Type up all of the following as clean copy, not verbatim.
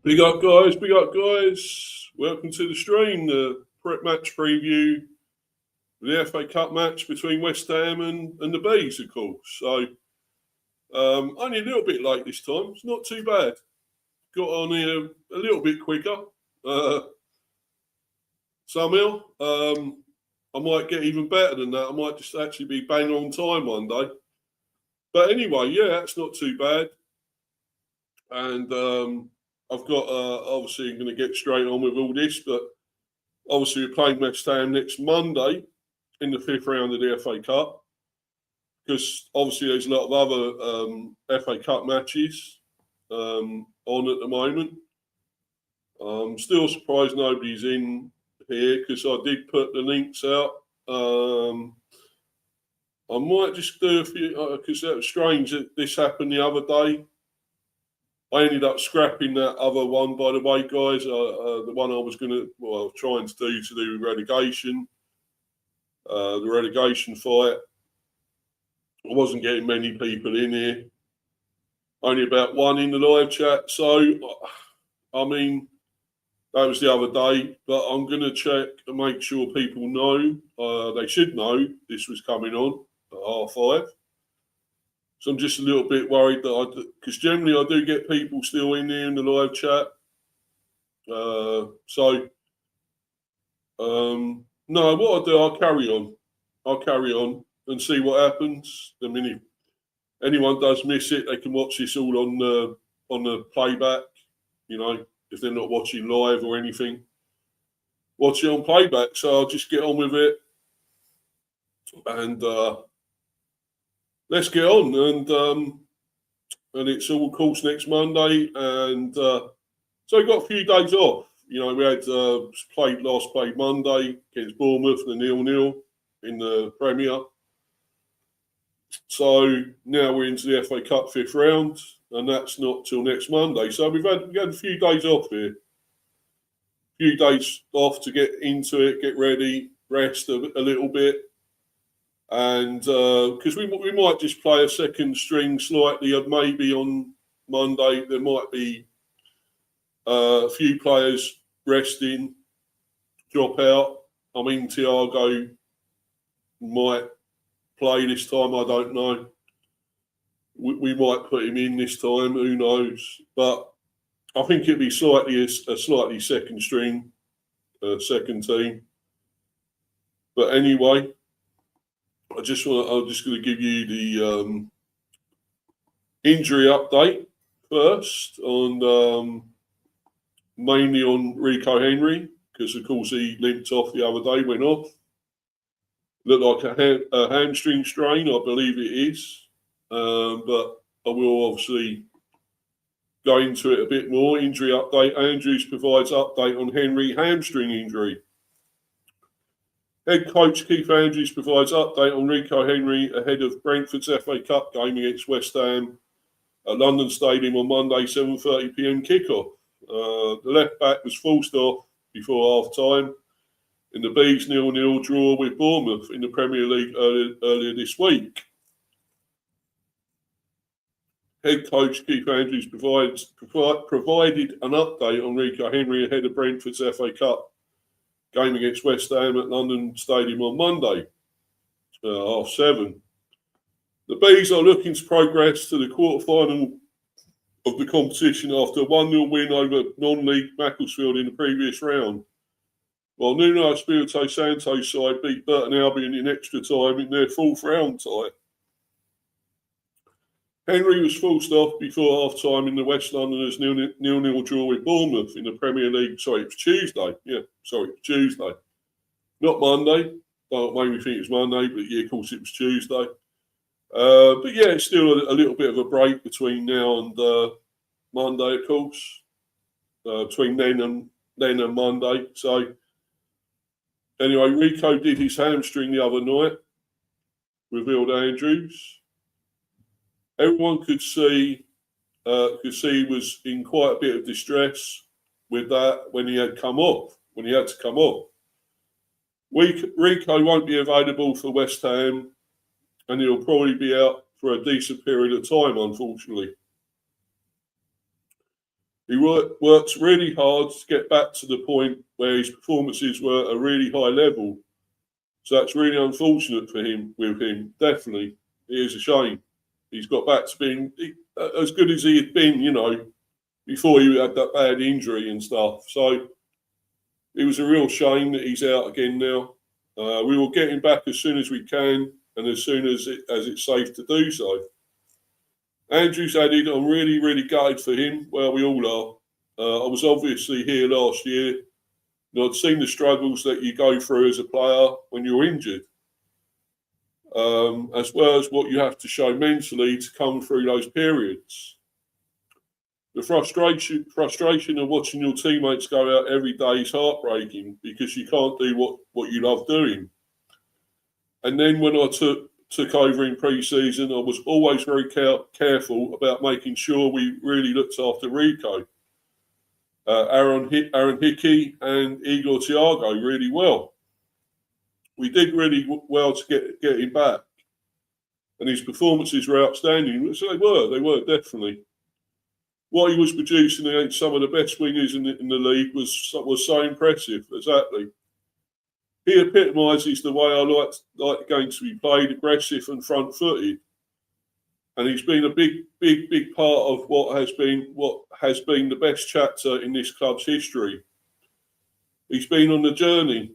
Big up, guys. Big up, guys. Welcome to the stream, the prep match preview, the FA Cup match between West Ham and the Bees, of course. So, only a little bit late this time. It's not too bad. Got on here a little bit quicker. Somehow. I might get even better than that. I might just actually be bang on time one day. But anyway, yeah, that's not too bad. And I've got, obviously, I'm going to get straight on with all this, but obviously we're playing West Ham next Monday in the fifth round of the FA Cup, because obviously there's a lot of other FA Cup matches on at the moment. I'm still surprised nobody's in here, because I did put the links out. I might just do a few, because that was strange that this happened the other day. I ended up scrapping that other one, by the way, guys. The one I was trying to do relegation, the relegation fight. I wasn't getting many people in here. Only about one in the live chat. So, I mean, that was the other day. But I'm going to check and make sure people know. They should know this was coming on at 5:30. So I'm just a little bit worried that because generally I do get people still in there in the live chat. No, what I'll do, I'll carry on and see what happens. I mean, if anyone does miss it, they can watch this all on the playback. You know, if they're not watching live or anything, watch it on playback. So I'll just get on with it, and let's get on. And it's all, of course, next Monday, and so we've got a few days off. You know, we had played Monday against Bournemouth, the 0-0 in the Premier. So now we're into the FA Cup fifth round, and that's not till next Monday. So we've had a few days off here. A few days off to get into it, get ready, rest a little bit. And because we might just play a second string slightly, maybe on Monday there might be a few players resting, drop out. I mean, Thiago might play this time. I don't know. We might put him in this time. Who knows? But I think it'd be a slightly second string, second team. But anyway, I'm just going to give you the injury update first on. Mainly on Rico Henry, because of course he limped off the other day, went off. Looked like a hamstring strain, I believe it is. But I will obviously go into it a bit more. Injury update. Andrews provides update on Henry hamstring injury. Head coach Keith Andrews provides update on Rico Henry ahead of Brentford's FA Cup game against West Ham at London Stadium on Monday, 7:30 p.m. kickoff. The left back was forced off before half time in the Bees 0-0 draw with Bournemouth in the Premier League earlier this week. Head coach Keith Andrews provided an update on Rico Henry ahead of Brentford's FA Cup game against West Ham at London Stadium on Monday, 7:30. The Bees are looking to progress to the quarter-final of the competition after a 1-0 win over non-league Macclesfield in the previous round, while Nuno Espirito Santo's side beat Burton Albion in extra time in their fourth round tie. Henry was forced off before half-time in the West Londoners 0-0 draw with Bournemouth in the Premier League. Sorry, it was Tuesday. Tuesday. Not Monday. Don't make me think it was Monday, but yeah, of course it was Tuesday. But yeah, it's still a little bit of a break between now and Monday, of course. Between then and Monday. So anyway, Rico did his hamstring the other night, revealed Andrews. Everyone could see he was in quite a bit of distress with that when he had to come off. Rico won't be available for West Ham, and he'll probably be out for a decent period of time, unfortunately. He worked really hard to get back to the point where his performances were a really high level. So that's really unfortunate for him. With him, definitely, it is a shame. He's got back to being as good as he had been, before he had that bad injury and stuff. So it was a real shame that he's out again now. We will get him back as soon as we can and as soon as it's safe to do so. Andrew's added, I'm really, really gutted for him. Well, we all are. I was obviously here last year, and I'd seen the struggles that you go through as a player when you're injured, as well as what you have to show mentally to come through those periods. The frustration of watching your teammates go out every day is heartbreaking because you can't do what you love doing. And then when I took over in pre-season, I was always very careful about making sure we really looked after Rico, Aaron Hickey, and Igor Thiago really well. We did really well to get him back, and his performances were outstanding. Which they were definitely. What he was producing against some of the best wingers in the league was so impressive. Exactly. He epitomises the way I like the game to be played, aggressive and front-footed. And he's been a big part of what has been the best chapter in this club's history. He's been on the journey.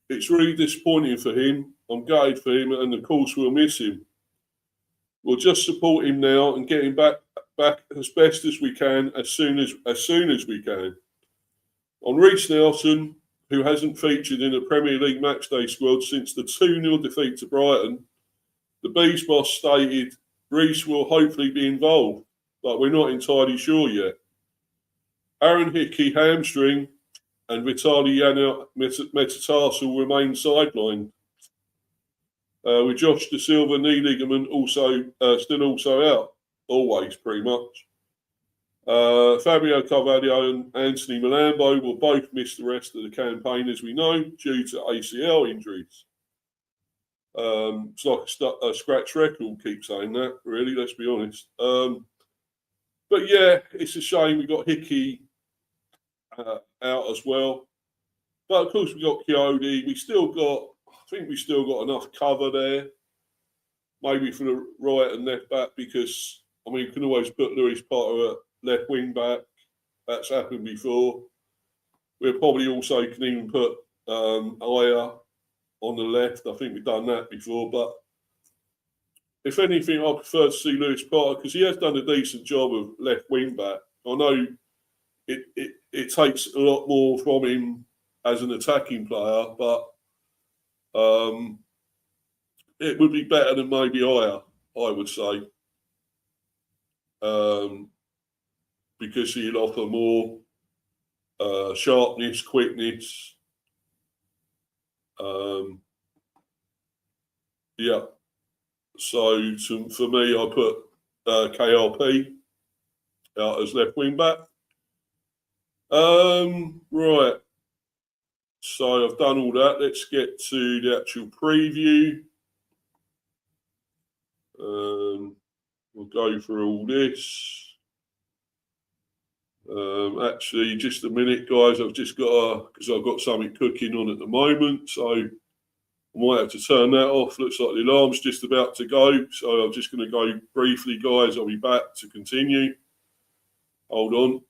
It's really disappointing for him. I'm gutted for him, and of course we'll miss him. We'll just support him now and get him back as best as we can as soon as we can. On Reece Nelson, who hasn't featured in a Premier League matchday squad since the 2-0 defeat to Brighton, the Bees boss stated Reece will hopefully be involved, but we're not entirely sure yet. Aaron Hickey hamstring and Vitaly Yana metatarsal remain sidelined. With Josh Da Silva knee ligament still out, always pretty much. Fabio Carvalho and Anthony Malambo will both miss the rest of the campaign, as we know, due to ACL injuries. It's like a scratch record, keep saying that, really, let's be honest. But yeah, it's a shame we got Hickey out as well. But of course we got Coyote. I think we still got enough cover there. Maybe for the right and left back, because you can always put Lewis Potter at left wing back. That's happened before. We probably also can even put Aya on the left. I think we've done that before. But if anything, I prefer to see Lewis Potter because he has done a decent job of left wing back. I know it takes a lot more from him as an attacking player, but it would be better than maybe Aya, I would say, because he'll offer more sharpness, quickness. Yeah. So for me, I put KRP out as left wing back. Right. So I've done all that. Let's get to the actual preview. We'll go through all this. Actually, just a minute, guys. I've just because I've got something cooking on at the moment, so I might have to turn that off. Looks like the alarm's just about to go, so I'm just going to go briefly, guys. I'll be back to continue. Hold on.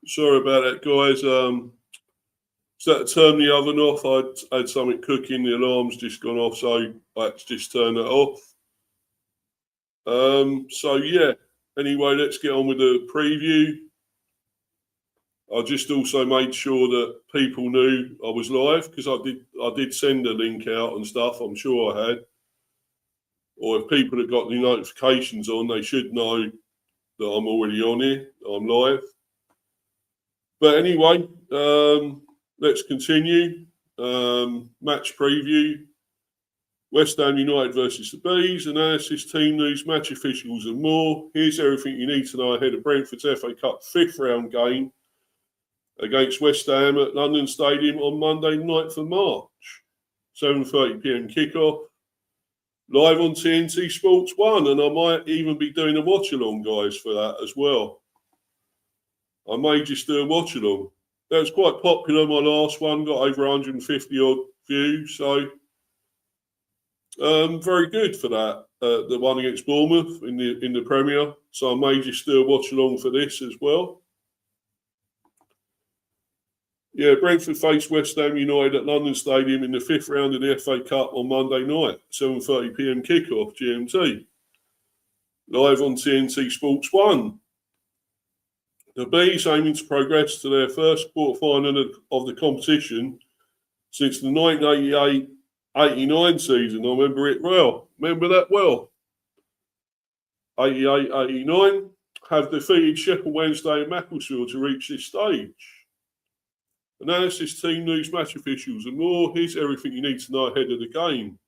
Sorry about that, guys. So to turn the oven off, I had something cooking. The alarm's just gone off, so I had to just turn it off. So yeah. Anyway, let's get on with the preview. I just also made sure that people knew I was live, because I did send a link out and stuff. I'm sure I had. Or if people have got the notifications on, they should know that I'm already on here. I'm live. But anyway, let's continue. Match preview. West Ham United versus the Bees, analysis, team news, match officials and more. Here's everything you need to know ahead of Brentford's FA Cup 5th round game against West Ham at London Stadium on Monday, 9th of March. 7:30pm kickoff. Live on TNT Sports 1, and I might even be doing a watch-along, guys, for that as well. I may just do a watch-along. That was quite popular, my last one, got over 150-odd views, so very good for that. The one against Bournemouth in the Premier, so I may just do a watch-along for this as well. Yeah, Brentford face West Ham United at London Stadium in the 5th round of the FA Cup on Monday night, 7:30pm kickoff, GMT. Live on TNT Sports 1. The Bees aiming to progress to their first quarter-final of the competition since the 1988-89 season. I remember it well. Remember that well. 88-89 have defeated Sheffield Wednesday and Macclesfield to reach this stage. Analysis, team news, match officials and more. Here's everything you need to know ahead of the game.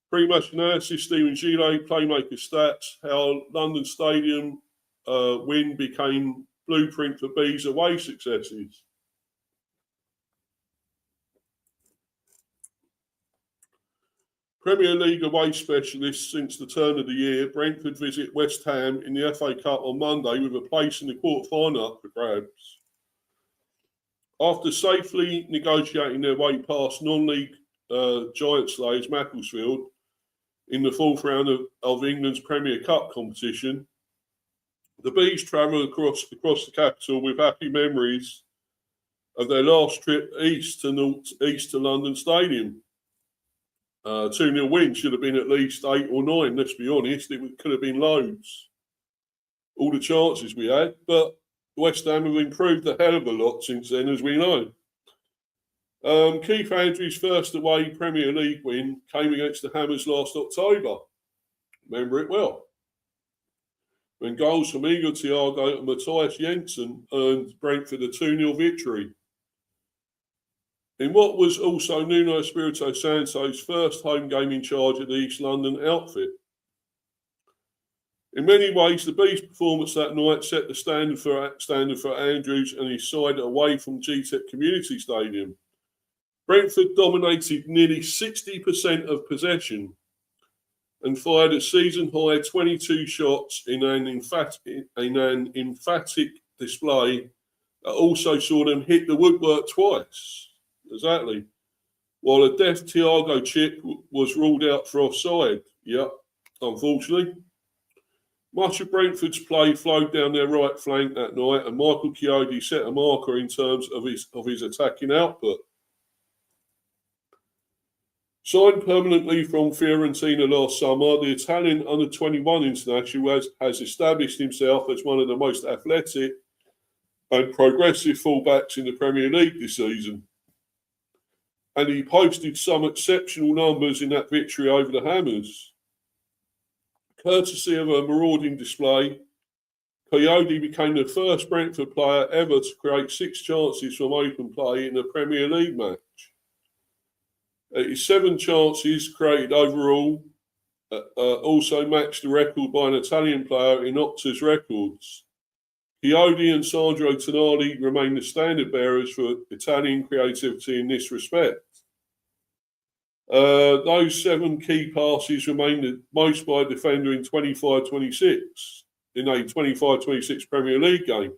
Pre-match analysis, Stephen Gillet, playmaker stats, how London Stadium win became blueprint for Bees away successes. Premier League away specialists since the turn of the year. Brentford visit West Ham in the FA Cup on Monday with a place in the quarter-final up for grabs. After safely negotiating their way past non-league giant slayers Macclesfield in the 4th round of England's Premier Cup competition, the Bees travel across the capital with happy memories of their last trip east to London Stadium. 2-0 win should have been at least 8 or 9, let's be honest. It could have been loads. All the chances we had, but West Ham have improved a hell of a lot since then, as we know. Keith Andrews' first away Premier League win came against the Hammers last October. Remember it well. When goals from Igor Thiago and Matthias Jensen earned Brentford a 2-0 victory. In what was also Nuno Espirito Santo's first home game in charge of the East London outfit. In many ways, the Bees' performance that night set the standard for Andrews and his side away from GTEC Community Stadium. Brentford dominated nearly 60% of possession and fired a season-high 22 shots in an emphatic display that also saw them hit the woodwork twice. Exactly. While a deft Thiago chip was ruled out for offside. Yep, unfortunately. Much of Brentford's play flowed down their right flank that night, and Michael Chiodi set a marker in terms of his attacking output. Signed permanently from Fiorentina last summer, the Italian under-21 international has established himself as one of the most athletic and progressive fullbacks in the Premier League this season. And he posted some exceptional numbers in that victory over the Hammers. Courtesy of a marauding display, Coyote became the first Brentford player ever to create 6 chances from open play in a Premier League match. His 7 chances created overall also matched the record by an Italian player in Opta's records. Coyote and Sandro Tonali remain the standard bearers for Italian creativity in this respect. Those 7 key passes remained the most by a defender in 25-26 in a 25-26 Premier League game.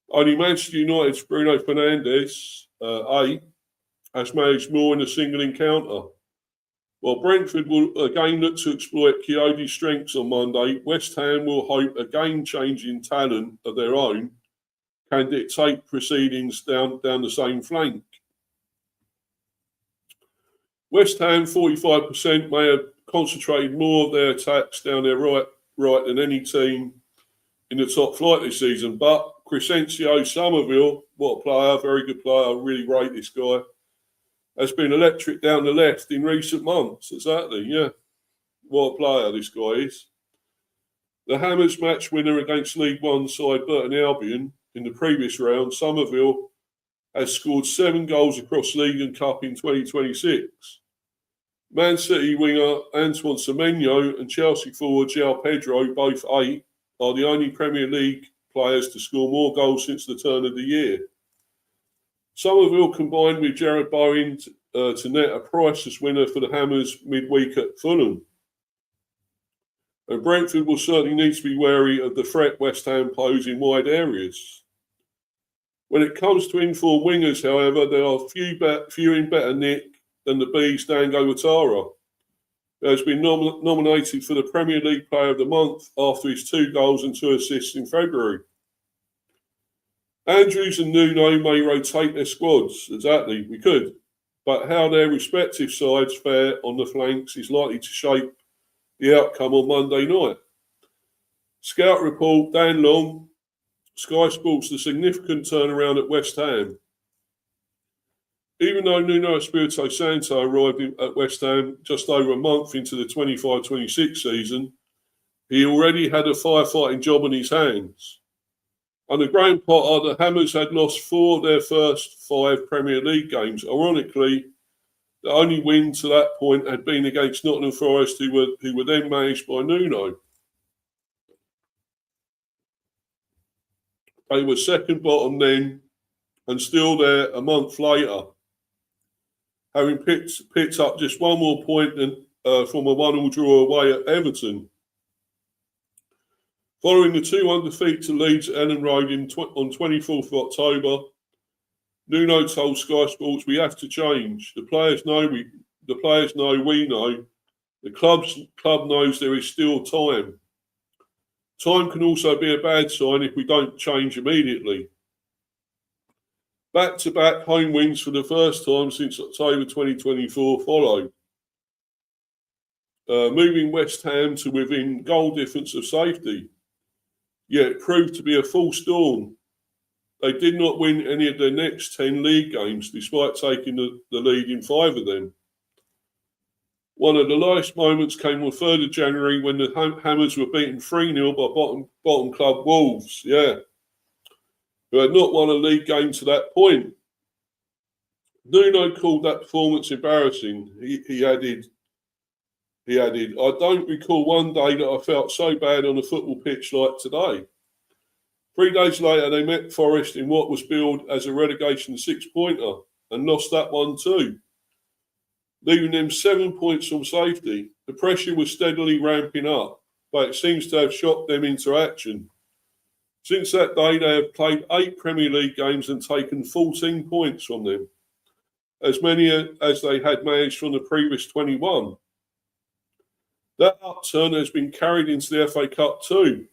Only Manchester United's Bruno Fernandes, 8, has managed more in a single encounter. While Brentford will again look to exploit Coyote's strengths on Monday, West Ham will hope a game-changing talent of their own can dictate proceedings down the same flank. West Ham, 45%, may have concentrated more of their attacks down their right than any team in the top flight this season. But Crescencio Somerville, what a player, very good player, I really rate this guy, has been electric down the left in recent months. Exactly, yeah. What a player this guy is. The Hammers match winner against League One side Burton Albion in the previous round, Somerville has scored 7 goals across League and Cup in 2026. Man City winger Antoine Semenyo and Chelsea forward João Pedro, both 8, are the only Premier League players to score more goals since the turn of the year. Somerville combined with Jared Bowen to net a priceless winner for the Hammers midweek at Fulham. And Brentford will certainly need to be wary of the threat West Ham pose in wide areas. When it comes to informed wingers, however, there are few in better nick than the Bees' Dango Ouattara, who has been nominated for the Premier League Player of the Month after his 2 goals and 2 assists in February. Andrews and Nuno may rotate their squads, exactly, we could, but how their respective sides fare on the flanks is likely to shape the outcome on Monday night. Scout report, Dan Long, Sky Sports, the significant turnaround at West Ham. Even though Nuno Espirito Santo arrived at West Ham just over a month into the 25-26 season, he already had a firefighting job on his hands. Under Graham Potter, the Hammers had lost 4 of their first 5 Premier League games. Ironically, the only win to that point had been against Nottingham Forest, who were then managed by Nuno. They were second bottom then, and still there a month later, having picked up just 1 more point from a 1-1 draw away at Everton. Following the 2-1 defeat to Leeds at Ellen Road on 24th of October, Nuno told Sky Sports, "We have to change. The players know we know. The club knows there is still time. Time can also be a bad sign if we don't change immediately." Back-to-back home wins for the first time since October 2024 followed, moving West Ham to within goal difference of safety. Yet it proved to be a false dawn. They did not win any of their next 10 league games, despite taking the lead in 5 of them. One of the last moments came on 3rd of January when the Hammers were beaten 3-0 by bottom club Wolves, who had not won a league game to that point. Nuno called that performance embarrassing. He added, "I don't recall one day that I felt so bad on a football pitch like today." 3 days later, they met Forest in what was billed as a relegation 6-pointer and lost that one too, leaving them 7 points from safety. The pressure was steadily ramping up, but it seems to have shocked them into action. Since that day, they have played 8 Premier League games and taken 14 points from them, as many as they had managed from the previous 21. That upturn has been carried into the FA Cup too,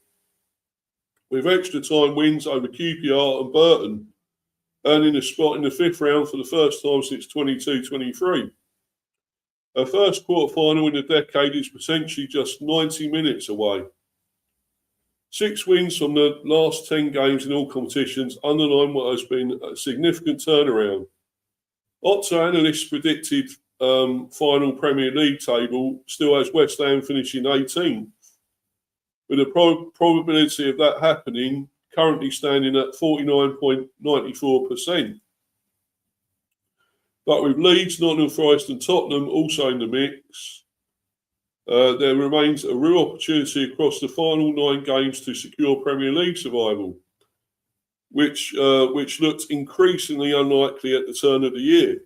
with extra time wins over QPR and Burton, earning a spot in the 5th round for the first time since 22-23. A first quarter-final in a decade is potentially just 90 minutes away. 6 wins from the last 10 games in all competitions underline what has been a significant turnaround. Opta analysts predicted final Premier League table still has West Ham finishing 18th, with a probability of that happening currently standing at 49.94%. But with Leeds, Nottingham Forest and Tottenham also in the mix, there remains a real opportunity across the final 9 games to secure Premier League survival, which looked increasingly unlikely at the turn of the year.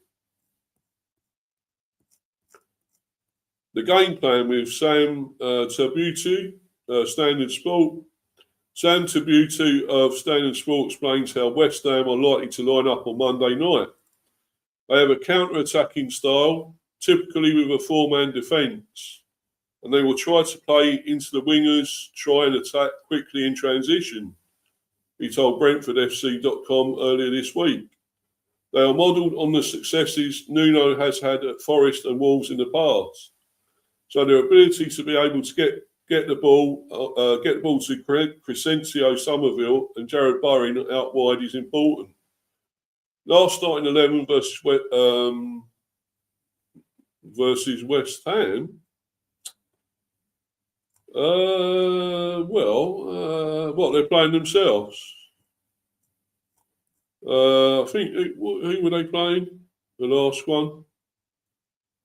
The game plan with Sam Tabutu, Standard Sport. Sam Tabutu of Standard Sport explains how West Ham are likely to line up on Monday night. They have a counter-attacking style, typically with a 4-man defence, and they will try to play into the wingers, try and attack quickly in transition. he told BrentfordFC.com earlier this week. They are modelled on the successes Nuno has had at Forest and Wolves in the past. So their ability to be able to get the ball to Crescencio Somerville and Jared Bowen out wide is important. Last starting 11 versus West Ham. They're playing themselves. I think who were they playing? The last one.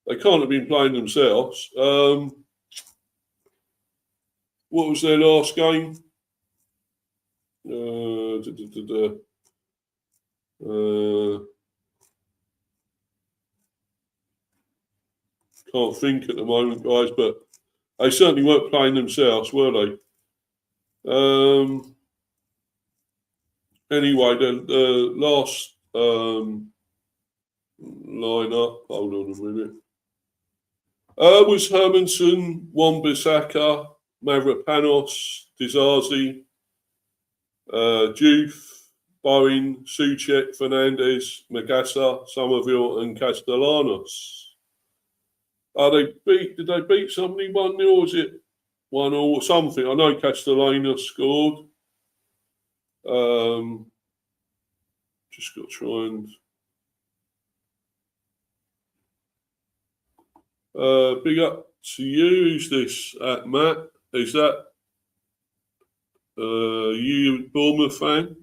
They can't have been playing themselves. What was their last game? Can't think at the moment, guys, but they certainly weren't playing themselves, were they? Anyway, the last lineup, hold on a minute, was Hermanson, Wan-Bissaka, Mavropanos, Dizazi, Juve, Bowen, Souček, Fernandez, Magassa, Somerville, and Castellanos. Did they beat somebody 1-0, or was it 1-1 or something? I know Castellanos scored. Just got to try and big up to you. Who's this? Matt? Is that you, Bournemouth fan?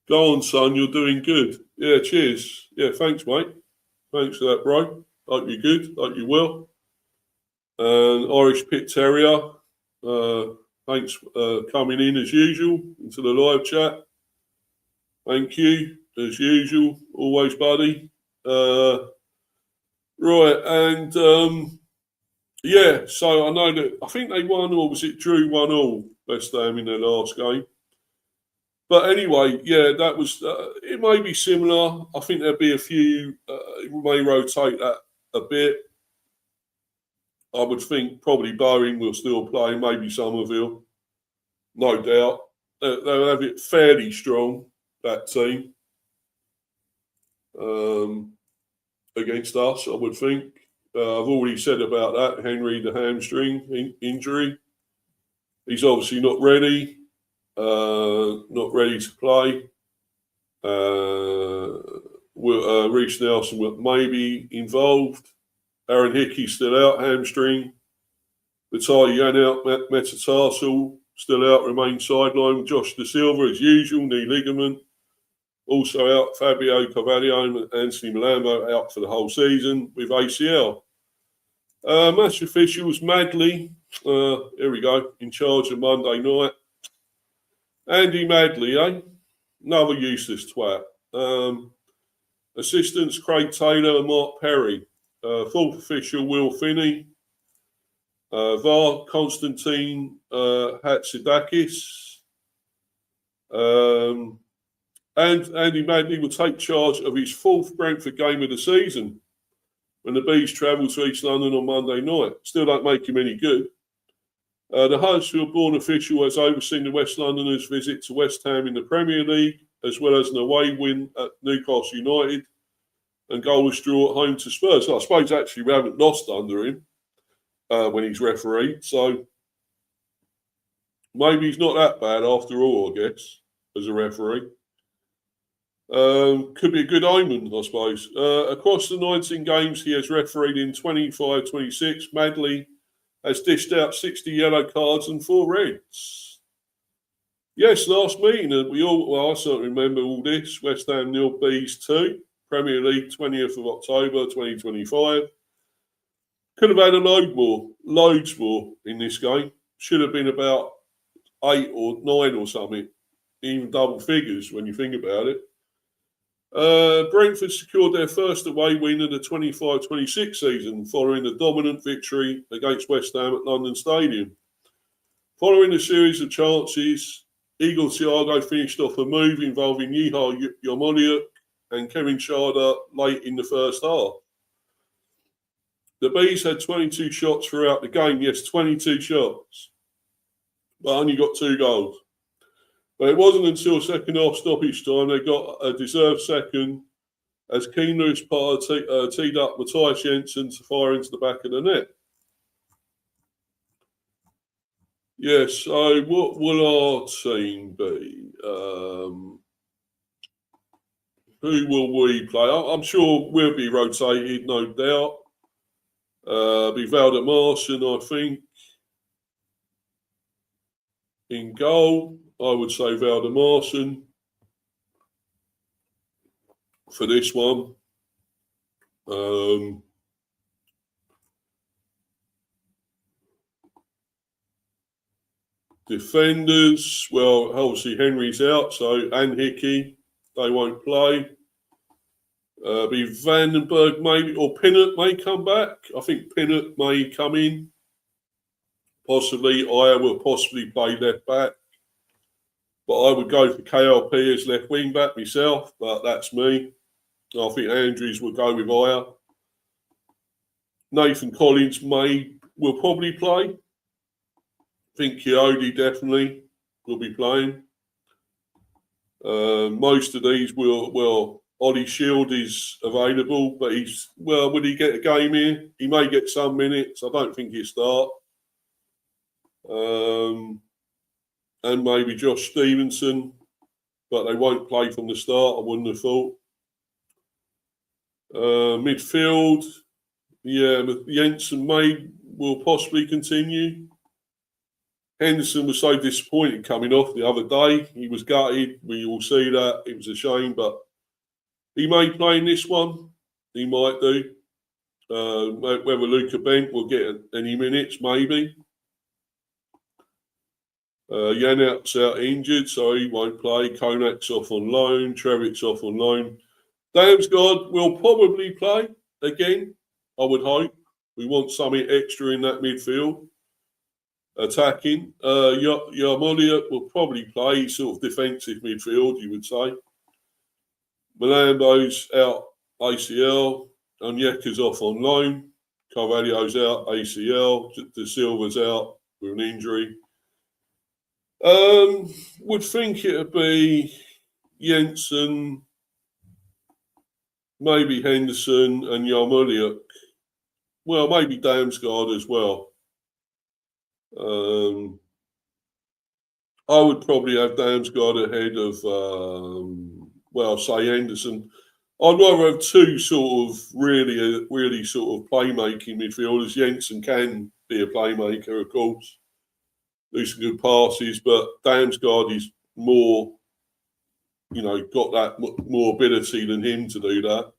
Go on, son. You're doing good. Yeah, cheers. Yeah, thanks, mate. Thanks for that, bro. Hope you're good. Hope you're well. And Irish Pit Terrier. Thanks for coming in as usual into the live chat. Thank you, as usual. Always, buddy. Right, and yeah, so I know that I think they won, or was it drew 1-1, West Ham in their last game. But anyway, yeah, that was, it may be similar. I think there'll be a few, it may rotate that a bit. I would think probably Bowen will still play, maybe Somerville, no doubt. They'll have it fairly strong, that team, against us, I would think. I've already said about that, Henry, the hamstring injury. He's obviously not ready to play. Reece Nelson may be involved. Aaron Hickey's still out, hamstring. Vitaly out, metatarsal, still out, remains sidelined. Josh Da Silva, as usual, knee ligament. Also out, Fabio Carvalho and Anthony Malambo out for the whole season with ACL. Match officials, Madley, here we go, in charge of Monday night. Andy Madley, another useless twat. Assistants, Craig Taylor and Mark Perry. Fourth official, Will Finney. VAR, Konstantin Hatzidakis. And Andy Madley will take charge of his fourth Brentford game of the season when the Bees travel to East London on Monday night. Still don't make him any good. The Huddersfield-born official has overseen the West Londoners' visit to West Ham in the Premier League, as well as an away win at Newcastle United and goalless draw at home to Spurs. So I suppose actually we haven't lost under him when he's refereed. So maybe he's not that bad after all, I guess, as a referee. Could be a good omen, I suppose. Across the 19 games he has refereed in 25-26, Madley has dished out 60 yellow cards and 4 reds. Yes, last meeting, I certainly remember all this. West Ham 0, Bees 2, Premier League 20th of October 2025. Could have had loads more in this game. Should have been about 8 or 9 or something, even double figures when you think about it. Brentford secured their first away win of the 25-26 season following a dominant victory against West Ham at London Stadium. Following a series of chances, Igor Thiago finished off a move involving Yihal Yomoliuk and Kevin Schade late in the first half. The Bees had 22 shots throughout the game. Yes, 22 shots, but only got 2 goals. But it wasn't until second half stoppage time they got a deserved second as Keane Lewis Potter teed up Matthias Jensen to fire into the back of the net. Yes, so what will our team be? Who will we play? I'm sure we'll be rotated, no doubt. Be Valdemarsson, I think. In goal, I would say Valdemarsson for this one. Defenders, well, obviously Henry's out, so and Hickey, they won't play. Be Vandenberg maybe, or Pinnock may come back. I think Pinnock may come in. Possibly, I will possibly play left back. But I would go for KLP as left wing back myself, but that's me. I think Andrews will go with Aya. Nathan Collins will probably play. I think Coyote definitely will be playing. Most of these will. Ollie Shield is available, but will he get a game here? He may get some minutes. I don't think he'll start. And maybe Josh Stevenson, but they won't play from the start, I wouldn't have thought. Midfield, Jensen will possibly continue. Henderson was so disappointed coming off the other day. He was gutted. We all see that. It was a shame, but he may play in this one. He might do. Whether Luca Bent will get any minutes, maybe. Janet's out injured, so he won't play. Konak's off on loan. Trevick's off on loan. Damsgaard will probably play again, I would hope. We want something extra in that midfield. Attacking. Yarmolia will probably play sort of defensive midfield, you would say. Malambo's out ACL. Onyeka's off on loan. Carvalho's out ACL. De Silva's out with an injury. Would think it would be Jensen, maybe Henderson and Yarmolia. Well, maybe Damsgaard as well. I would probably have Damsgaard ahead of, say Henderson. I'd rather have two sort of really sort of playmaking midfielders. Jensen can be a playmaker, of course, do some good passes, but Damsgaard is more, got that more ability than him to do that.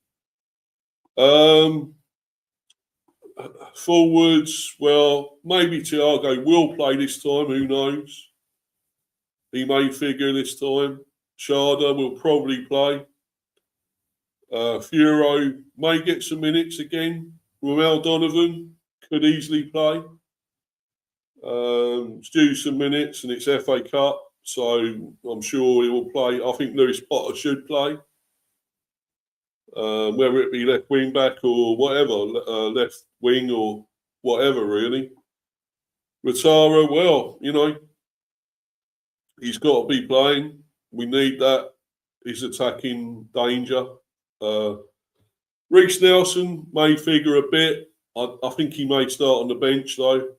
Forwards, well, maybe Thiago will play this time, who knows? He may figure this time. Sharda will probably play. Furo may get some minutes again. Ramel Donovan could easily play. Stu some minutes, and it's FA Cup, so I'm sure he will play. I think Lewis Potter should play. Whether it be left wing back or whatever, left wing or whatever, really. Ratara, well, he's got to be playing. We need that. He's attacking danger. Reece Nelson may figure a bit. I think he may start on the bench, though.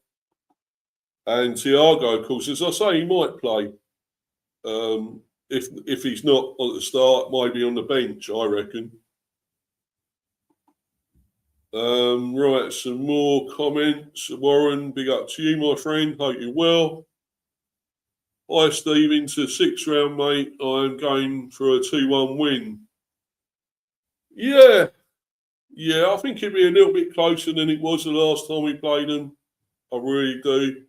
And Thiago, of course, as I say, he might play. If he's not at the start, might be on the bench, I reckon. Right, some more comments. Warren, big up to you, my friend. Hope you're well. Hi, Steve. Into 6th round, mate. I'm going for a 2-1 win. Yeah, I think it'd be a little bit closer than it was the last time we played them. I really do.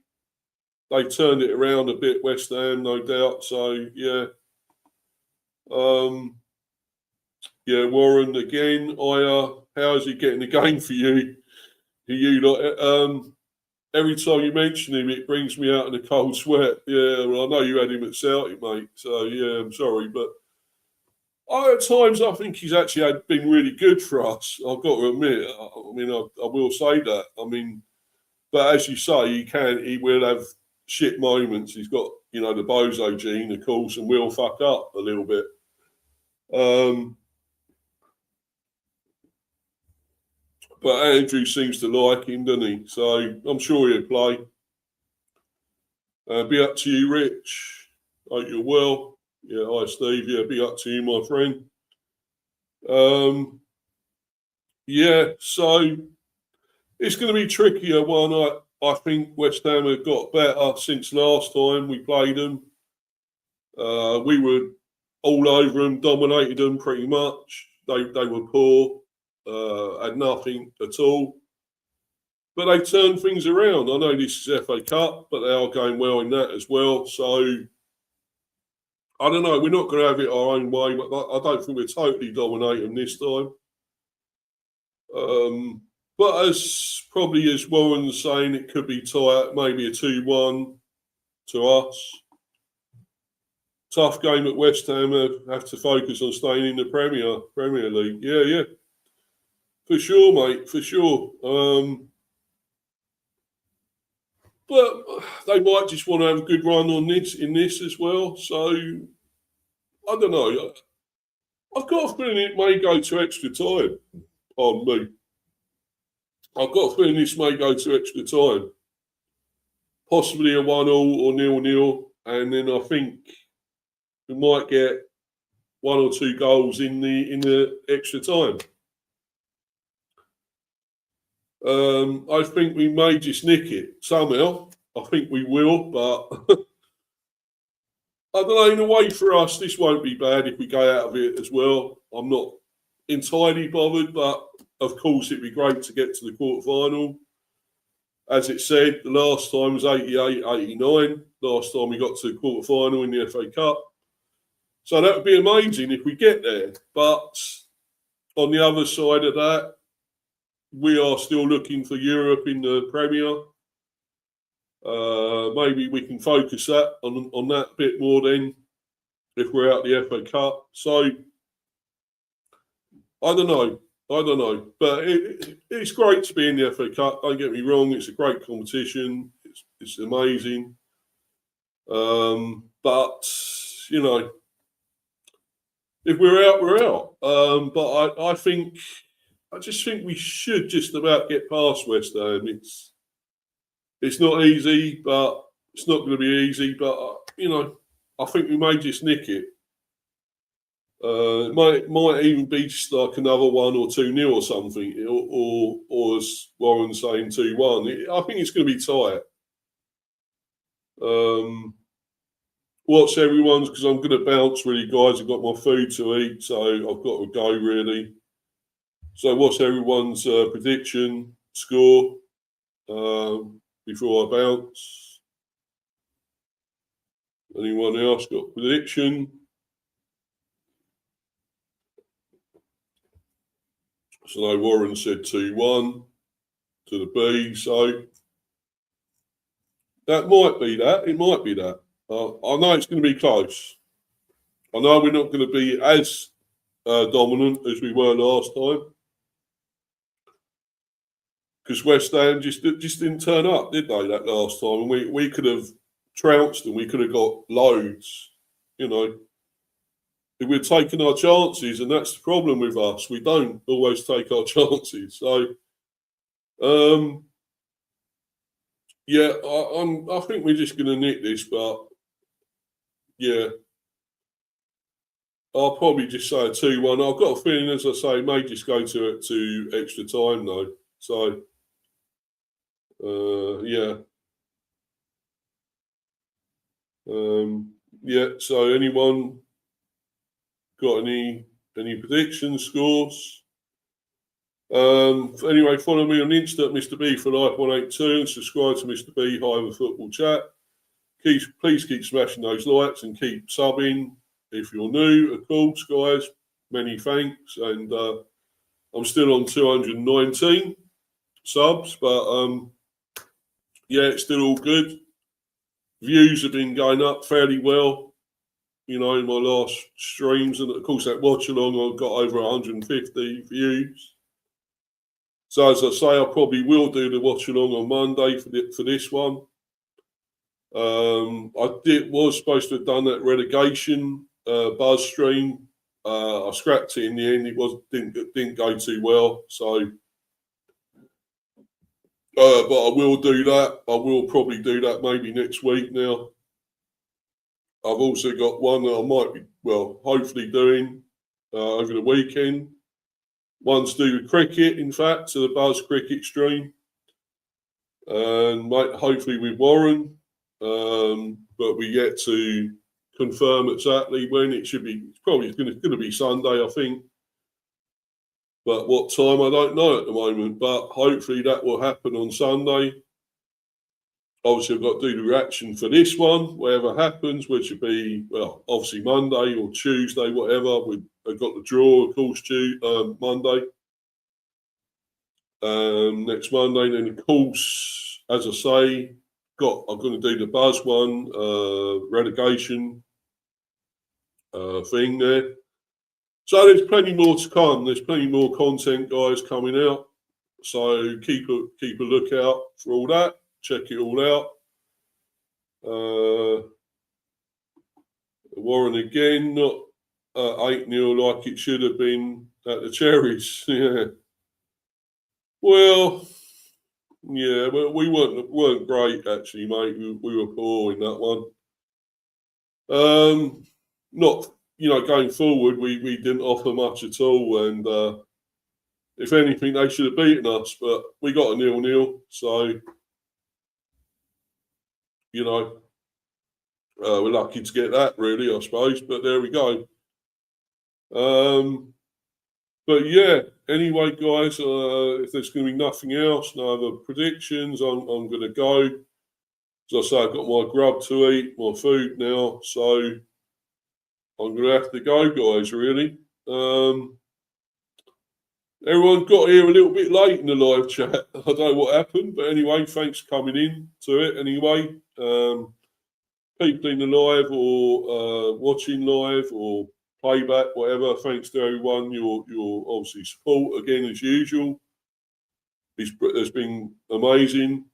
They turned it around a bit, West Ham, no doubt. So, yeah. Warren again. How's he getting the game for you? Every time you mention him, it brings me out in a cold sweat. Yeah, well, I know you had him at Celtic, mate. So, yeah, I'm sorry. But at times, I think he's actually been really good for us. I've got to admit. I mean, I will say that. I mean, but as you say, he will have shit moments. He's got, the bozo gene, of course, and we'll fuck up a little bit. But Andrew seems to like him, doesn't he? So I'm sure he'll play. Be up to you, Rich. Hope you're well. Yeah, hi, Steve. Yeah, be up to you, my friend. Yeah, so it's going to be trickier one. I think West Ham have got better since last time we played them. We were all over them, dominated them pretty much. They were poor, had nothing at all. But they turned things around. I know this is FA Cup, but they are going well in that as well. So I don't know. We're not going to have it our own way, but I don't think we're totally dominating this time. But as Warren's saying, it could be tight, maybe a 2-1 to us. Tough game at West Ham. Have to focus on staying in the Premier League. Yeah, for sure, mate, for sure. But they might just want to have a good run on this as well. So I don't know. I've got a feeling it may go to extra time. Pardon me. I've got a feeling this may go to extra time. Possibly a 1-1 or 0-0, and then I think we might get 1 or 2 goals in the extra time. I think we may just nick it somehow. I think we will, but I don't know. In a way, for us, this won't be bad if we go out of it as well. I'm not entirely bothered, but of course, it'd be great to get to the quarterfinal. As it said, the last time was 88, 89. Last time we got to the quarterfinal in the FA Cup. So that would be amazing if we get there. But on the other side of that, we are still looking for Europe in the Premier. Maybe we can focus that on that a bit more then if we're out the FA Cup. So I don't know. But it's great to be in the FA Cup. Don't get me wrong. It's a great competition. It's amazing. But, if we're out, we're out. But I just think we should just about get past West Ham. It's not easy, but it's not going to be easy. But, I think we may just nick it. It might even be just like another 1 or 2-0 or something, or as Warren's saying, 2-1. I think it's going to be tight. What's everyone's? Because I'm going to bounce, really, guys. I've got my food to eat, so I've got to go, really. So what's everyone's prediction, score, before I bounce? Anyone else got a prediction? So no, Warren said 2-1 to the B. So that might be that. It might be that. I know it's going to be close. I know we're not going to be as dominant as we were last time. Because West Ham just didn't turn up, did they, that last time? And we could have trounced them. We could have got loads, If we'd taken our chances, and that's the problem with us. We don't always take our chances. So, yeah, I think we're just going to nick this, but yeah, I'll probably just say a 2-1. I've got a feeling, as I say, it may just go to extra time though. So, yeah. Yeah, so anyone got any predictions, scores? Anyway, follow me on Insta at Mr. B for Life 182 and subscribe to Mr. B Hive Football Chat. Please keep smashing those likes and keep subbing if you're new, of course, guys. Many thanks. And I'm still on 219 subs, but yeah, it's still all good. Views have been going up fairly well, in my last streams. And of course, that watch along, I've got over 150 views. So as I say, I probably will do the watch along on Monday for this one. was supposed to have done that relegation buzz stream. I scrapped it in the end. It didn't go too well. So, but I will do that. I will probably do that maybe next week now. I've also got one that I might be, hopefully doing over the weekend. One's to do with cricket, in fact, to the Buzz cricket stream. And hopefully with Warren. But we yet to confirm exactly when it should be. It's probably going to be Sunday, I think. But what time, I don't know at the moment. But hopefully that will happen on Sunday. Obviously, I've got to do the reaction for this one, whatever happens, which would be, obviously Monday or Tuesday, whatever. I've got the draw, of course, Monday. Next Monday, then of course, as I say, I'm going to do the Buzz one, relegation thing there. So there's plenty more to come. There's plenty more content, guys, coming out. So keep a lookout for all that. Check it all out. Warren again, not 8-0 like it should have been at the Cherries. Yeah. Well, yeah, but we weren't great actually, mate. We were poor in that one. Not going forward, we didn't offer much at all, and if anything, they should have beaten us. But we got a 0-0, so we're lucky to get that, really, I suppose. But there we go. But yeah, anyway, guys, if there's going to be nothing else, no other predictions, I'm going to go. As I say, I've got my grub to eat, my food now, so I'm going to have to go, guys, really. Everyone got here a little bit late in the live chat. I don't know what happened, but anyway, thanks for coming in to it anyway. People in the live or watching live or playback, whatever, thanks to everyone. Your obviously support again as usual. It's been amazing.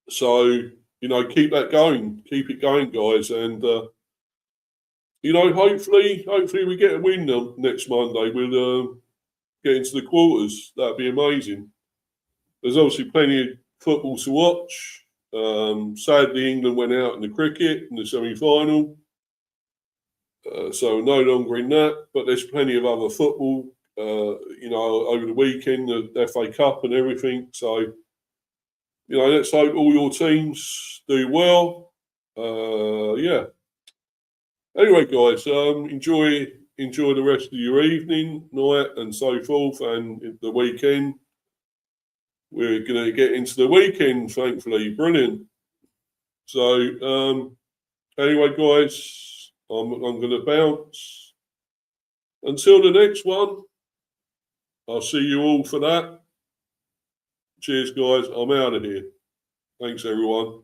So keep that going. Keep it going, guys, and hopefully we get a win next Monday. We'll get into the quarters. That'd be amazing. There's obviously plenty of football to watch. Sadly, England went out in the cricket in the semi-final. So no longer in that, but there's plenty of other football, over the weekend, the FA Cup and everything. So, let's hope all your teams do well. Yeah. Anyway, guys, enjoy the rest of your evening, night, and so forth, and the weekend. We're going to get into the weekend, thankfully. Brilliant. So, anyway, guys, I'm going to bounce. Until the next one, I'll see you all for that. Cheers, guys. I'm out of here. Thanks, everyone.